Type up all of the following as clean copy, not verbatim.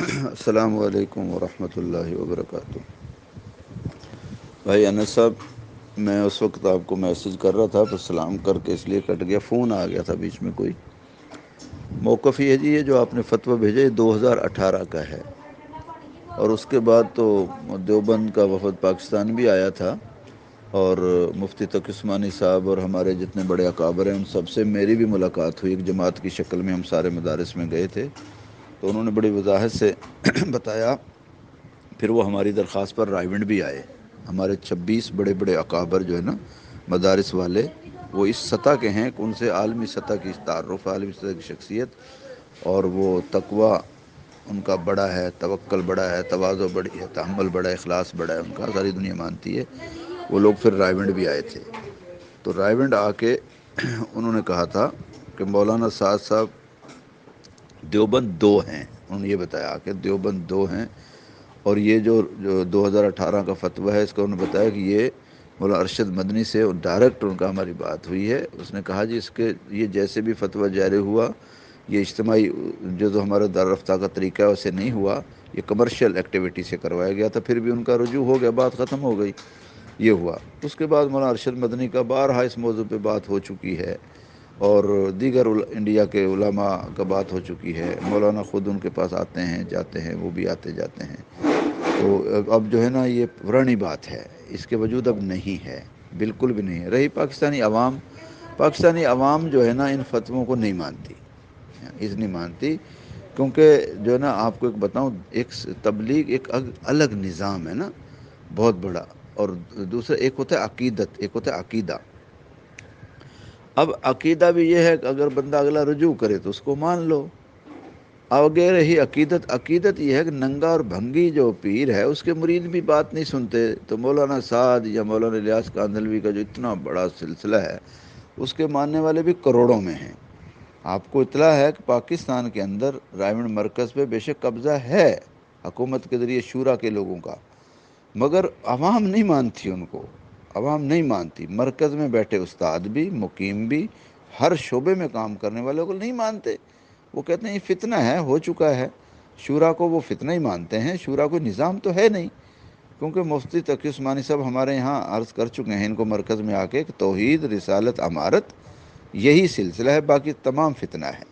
السلام علیکم ورحمۃ اللہ وبرکاتہ۔ بھائی انس صاحب، میں اس وقت آپ کو میسج کر رہا تھا، بس سلام کر کے اس لیے کٹ گیا، فون آ گیا تھا بیچ میں کوئی۔ موقف یہ ہے جی، یہ جو آپ نے فتویٰ بھیجا یہ 2018 کا ہے، اور اس کے بعد تو دیوبند کا وفد پاکستان بھی آیا تھا، اور مفتی تقی عثمانی صاحب اور ہمارے جتنے بڑے اکابر ہیں ان سب سے میری بھی ملاقات ہوئی، ایک جماعت کی شکل میں ہم سارے مدارس میں گئے تھے، تو انہوں نے بڑی وضاحت سے بتایا۔ پھر وہ ہماری درخواست پر رائے گنج بھی آئے۔ ہمارے 26 بڑے بڑے اکابر جو ہے نا مدارس والے، وہ اس سطح کے ہیں کہ ان سے عالمی سطح کی تعارف، عالمی سطح کی شخصیت، اور وہ تقوی ان کا بڑا ہے، توکل بڑا ہے، تواضع بڑی ہے، تحمل بڑا ہے، اخلاص بڑا ہے ان کا، ساری دنیا مانتی ہے۔ وہ لوگ پھر رائے گنج بھی آئے تھے، تو رائے گنج آ کے انہوں نے کہا تھا کہ مولانا سعد صاحب دیوبند دو ہیں، انہوں نے یہ بتایا کہ دیوبند دو ہیں، اور یہ جو 2018 کا فتویٰ ہے اس کا انہوں نے بتایا کہ یہ مولانا ارشد مدنی سے ڈائریکٹ ان کا ہماری بات ہوئی ہے۔ اس نے کہا جی اس کے یہ جیسے بھی فتویٰ جاری ہوا، یہ اجتماعی جو ہمارا دارالفتہ کا طریقہ ہے اسے نہیں ہوا، یہ کمرشل ایکٹیویٹی سے کروایا گیا تھا، پھر بھی ان کا رجوع ہو گیا، بات ختم ہو گئی، یہ ہوا۔ اس کے بعد مولانا ارشد مدنی کا بارہا اس موضوع پہ بات ہو چکی ہے، اور دیگر انڈیا کے علماء کا بات ہو چکی ہے، مولانا خود ان کے پاس آتے ہیں جاتے ہیں، وہ بھی آتے جاتے ہیں۔ تو اب جو ہے نا یہ پرانی بات ہے، اس کے وجود اب نہیں ہے، بالکل بھی نہیں ہے۔ رہی پاکستانی عوام جو ہے نا ان فتووں کو نہیں مانتی، اس نہیں مانتی، کیونکہ جو ہے نا آپ کو ایک بتاؤں، ایک تبلیغ ایک الگ نظام ہے نا، بہت بڑا، اور دوسرا ایک ہوتا ہے عقیدت، ایک ہوتا ہے عقیدہ۔ اب عقیدہ بھی یہ ہے کہ اگر بندہ اگلا رجوع کرے تو اس کو مان لو، اگر رہی عقیدت یہ ہے کہ ننگا اور بھنگی جو پیر ہے اس کے مرید بھی بات نہیں سنتے، تو مولانا سعد یا مولانا الیاس کاندھلوی کا جو اتنا بڑا سلسلہ ہے اس کے ماننے والے بھی کروڑوں میں ہیں۔ آپ کو اطلاع ہے کہ پاکستان کے اندر رائے گنج مرکز پہ بے شک قبضہ ہے حکومت کے ذریعے شورا کے لوگوں کا، مگر عوام نہیں مانتی ان کو، عوام نہیں مانتی۔ مرکز میں بیٹھے استاد بھی، مقیم بھی، ہر شعبے میں کام کرنے والے کو نہیں مانتے، وہ کہتے ہیں یہ فتنہ ہے، ہو چکا ہے۔ شورا کو وہ فتنہ ہی مانتے ہیں، شورا کوئی نظام تو ہے نہیں، کیونکہ مفتی تقی عثمانی صاحب ہمارے یہاں عرض کر چکے ہیں ان کو مرکز میں آ کے کہ توحید، رسالت، امارت یہی سلسلہ ہے، باقی تمام فتنہ ہے،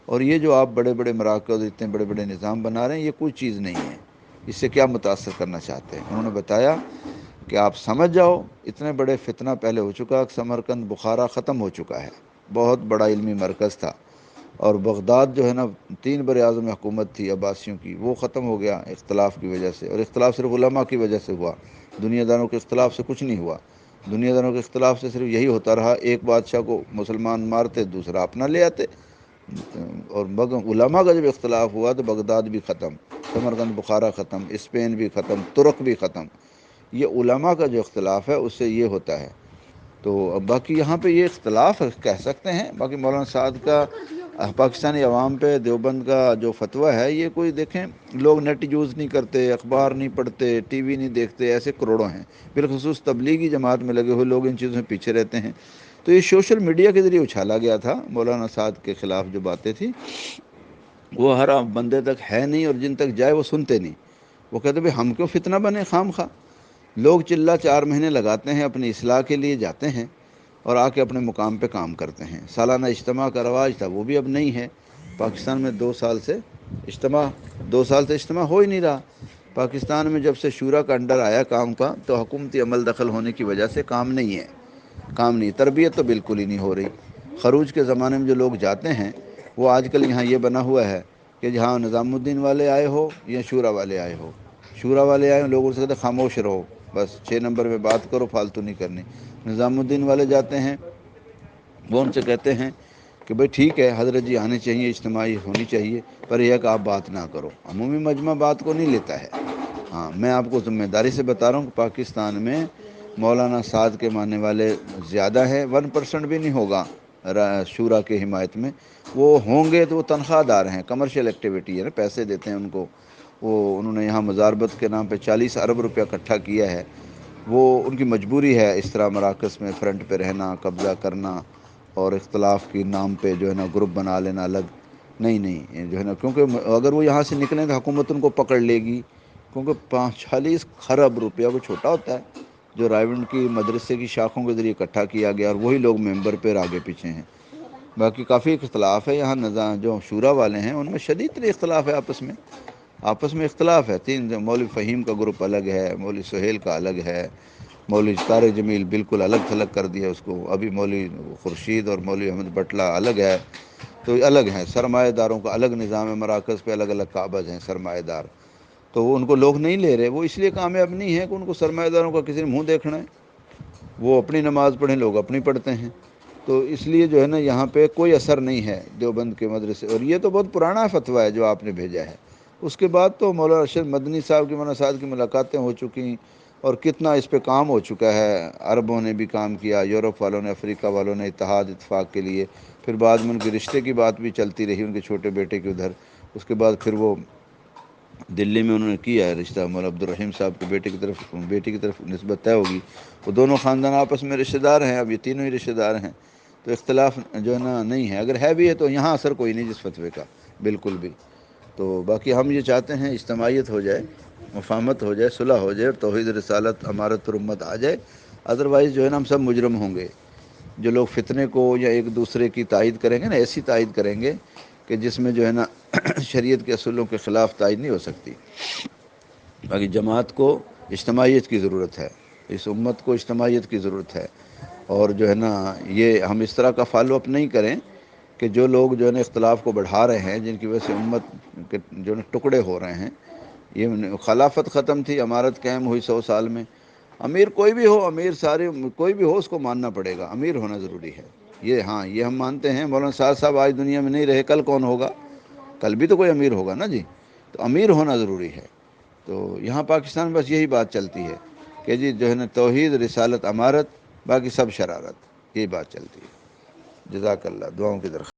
اور یہ جو آپ بڑے بڑے مراکز، اتنے بڑے بڑے نظام بنا رہے ہیں یہ کوئی چیز نہیں ہے، اس سے کیا متاثر کرنا چاہتے ہیں؟ انہوں نے بتایا کہ آپ سمجھ جاؤ اتنے بڑے فتنہ پہلے ہو چکا، سمرقند بخارا ختم ہو چکا ہے، بہت بڑا علمی مرکز تھا، اور بغداد جو ہے نا 3 براعظم حکومت تھی عباسیوں کی، وہ ختم ہو گیا اختلاف کی وجہ سے، اور اختلاف صرف علماء کی وجہ سے ہوا، دنیا داروں کے اختلاف سے کچھ نہیں ہوا۔ دنیا داروں کے اختلاف سے صرف یہی ہوتا رہا، ایک بادشاہ کو مسلمان مارتے دوسرا اپنا لے آتے، اور علماء کا جب اختلاف ہوا تو بغداد بھی ختم، سمرقند بخارا ختم، اسپین بھی ختم، ترک بھی ختم۔ یہ علماء کا جو اختلاف ہے اس سے یہ ہوتا ہے۔ تو اب باقی یہاں پہ یہ اختلاف کہہ سکتے ہیں، باقی مولانا سعد کا پاکستانی عوام پہ دیوبند کا جو فتویٰ ہے، یہ کوئی دیکھیں لوگ نیٹ یوز نہیں کرتے، اخبار نہیں پڑھتے، ٹی وی نہیں دیکھتے، ایسے کروڑوں ہیں، بالخصوص تبلیغی جماعت میں لگے ہوئے لوگ ان چیزوں میں پیچھے رہتے ہیں۔ تو یہ سوشل میڈیا کے ذریعے اچھالا گیا تھا، مولانا سعد کے خلاف جو باتیں تھیں وہ ہر بندے تک ہے نہیں، اور جن تک جائے وہ سنتے نہیں، وہ کہتے بھئی ہم کیوں فتنہ بنے خام خواہ؟ لوگ چلہ 4 مہینے لگاتے ہیں اپنی اصلاح کے لیے، جاتے ہیں اور آ کے اپنے مقام پہ کام کرتے ہیں۔ سالانہ اجتماع کا رواج تھا، وہ بھی اب نہیں ہے پاکستان میں، 2 سال سے اجتماع ہو ہی نہیں رہا پاکستان میں۔ جب سے شورا کا انڈر آیا کام کا، تو حکومتی عمل دخل ہونے کی وجہ سے کام نہیں ہے، تربیت تو بالکل ہی نہیں ہو رہی۔ خروج کے زمانے میں جو لوگ جاتے ہیں وہ آج کل یہاں یہ بنا ہوا ہے کہ جہاں نظام الدین والے آئے ہو یا شورا والے آئے ہو، شورا والے آئے ہو لوگوں سے کہتے ہیں خاموش رہو، بس 6 نمبر میں بات کرو، فالتو نہیں کرنی۔ نظام الدین والے جاتے ہیں، وہ ان سے کہتے ہیں کہ بھئی ٹھیک ہے حضرت جی آنے چاہیے، اجتماعی ہونی چاہیے، پر یہ کہ آپ بات نہ کرو۔ عمومی مجمع بات کو نہیں لیتا ہے۔ ہاں، میں آپ کو ذمہ داری سے بتا رہا ہوں کہ پاکستان میں مولانا سعد کے ماننے والے زیادہ ہیں، 1% بھی نہیں ہوگا شورا کے حمایت میں۔ وہ ہوں گے تو وہ تنخواہ دار ہیں، کمرشل ایکٹیویٹی ہے نا، پیسے دیتے ہیں ان کو، وہ انہوں نے یہاں مزاربت کے نام پہ 40 ارب روپیہ اکٹھا کیا ہے، وہ ان کی مجبوری ہے اس طرح مراکز میں فرنٹ پہ رہنا، قبضہ کرنا، اور اختلاف کے نام پہ جو ہے نا گروپ بنا لینا الگ۔ نہیں جو ہے نا، کیونکہ اگر وہ یہاں سے نکلیں تو حکومت ان کو پکڑ لے گی، کیونکہ 45 خرب روپیہ کو چھوٹا ہوتا ہے جو رائیونڈ کی مدرسے کی شاخوں کے ذریعے اکٹھا کیا گیا، اور وہی لوگ ممبر پہ آگے پیچھے ہیں۔ باقی کافی اختلاف ہے یہاں، نظام جو شورا والے ہیں ان میں شدید تر اختلاف ہے، آپس میں اختلاف ہے۔ مولوی فہیم کا گروپ الگ ہے، مولوی سہیل کا الگ ہے، مولوی طارق جمیل بالکل الگ تھلگ کر دیا اس کو، ابھی مولوی خورشید اور مولوی احمد بٹلہ الگ ہے، تو الگ ہیں۔ سرمایہ داروں کا الگ نظام ہے، مراکز پہ الگ الگ قابض ہیں سرمایہ دار، تو وہ ان کو لوگ نہیں لے رہے۔ وہ اس لیے کامیاب نہیں ہے کہ ان کو سرمایہ داروں کا کسی نے منہ دیکھنا ہے، وہ اپنی نماز پڑھیں، لوگ اپنی پڑھتے ہیں، تو اس لیے جو ہے نا یہاں پہ کوئی اثر نہیں ہے دیوبند کے مدرسے۔ اور یہ تو بہت پرانا فتویٰ ہے جو آپ نے بھیجا ہے، اس کے بعد تو مولانا ارشد مدنی صاحب کی، مولانا صاحب کی ملاقاتیں ہو چکی، اور کتنا اس پہ کام ہو چکا ہے۔ عربوں نے بھی کام کیا، یورپ والوں نے، افریقہ والوں نے اتحاد اتفاق کے لیے، پھر بعد میں ان کے رشتے کی بات بھی چلتی رہی ان کے چھوٹے بیٹے کے ادھر، اس کے بعد پھر وہ دلی میں انہوں نے کیا ہے رشتہ، مولانا عبدالرحیم صاحب کے بیٹی کی طرف نسبت طے ہوگی، وہ دونوں خاندان آپس میں رشتہ دار ہیں، اب یہ تینوں ہی رشتہ دار ہیں، تو اختلاف جو ہے نا نہیں ہے، اگر ہے بھی ہے تو یہاں اثر کوئی نہیں جس فتوے کا، بالکل بھی۔ تو باقی ہم یہ چاہتے ہیں اجتماعیت ہو جائے، مفاہمت ہو جائے، صلح ہو جائے، اور توحید رسالت امارت پر امت آ جائے، ادروائز جو ہے نا ہم سب مجرم ہوں گے۔ جو لوگ فتنے کو یا ایک دوسرے کی تائید کریں گے نا، ایسی تائید کریں گے کہ جس میں جو ہے نا شریعت کے اصولوں کے خلاف تائید نہیں ہو سکتی۔ باقی جماعت کو اجتماعیت کی ضرورت ہے، اس امت کو اجتماعیت کی ضرورت ہے، اور جو ہے نا یہ ہم اس طرح کا فالو اپ نہیں کریں کہ جو لوگ جو ہے نا اختلاف کو بڑھا رہے ہیں، جن کی وجہ سے امت کے جو ہے ٹکڑے ہو رہے ہیں۔ یہ خلافت ختم تھی، امارت قائم ہوئی 100 سال میں، امیر کوئی بھی ہو، امیر سارے کوئی بھی ہو، اس کو ماننا پڑے گا، امیر ہونا ضروری ہے۔ یہ ہاں یہ ہم مانتے ہیں۔ مولانا صاحب آج دنیا میں نہیں رہے، کل کون ہوگا؟ کل بھی تو کوئی امیر ہوگا نا جی، تو امیر ہونا ضروری ہے۔ تو یہاں پاکستان میں بس یہی بات چلتی ہے کہ جی جو ہے نا توحید رسالت امارت، باقی سب شرارت، یہی بات چلتی ہے۔ جزاک اللہ، دعاؤں کی درخواست۔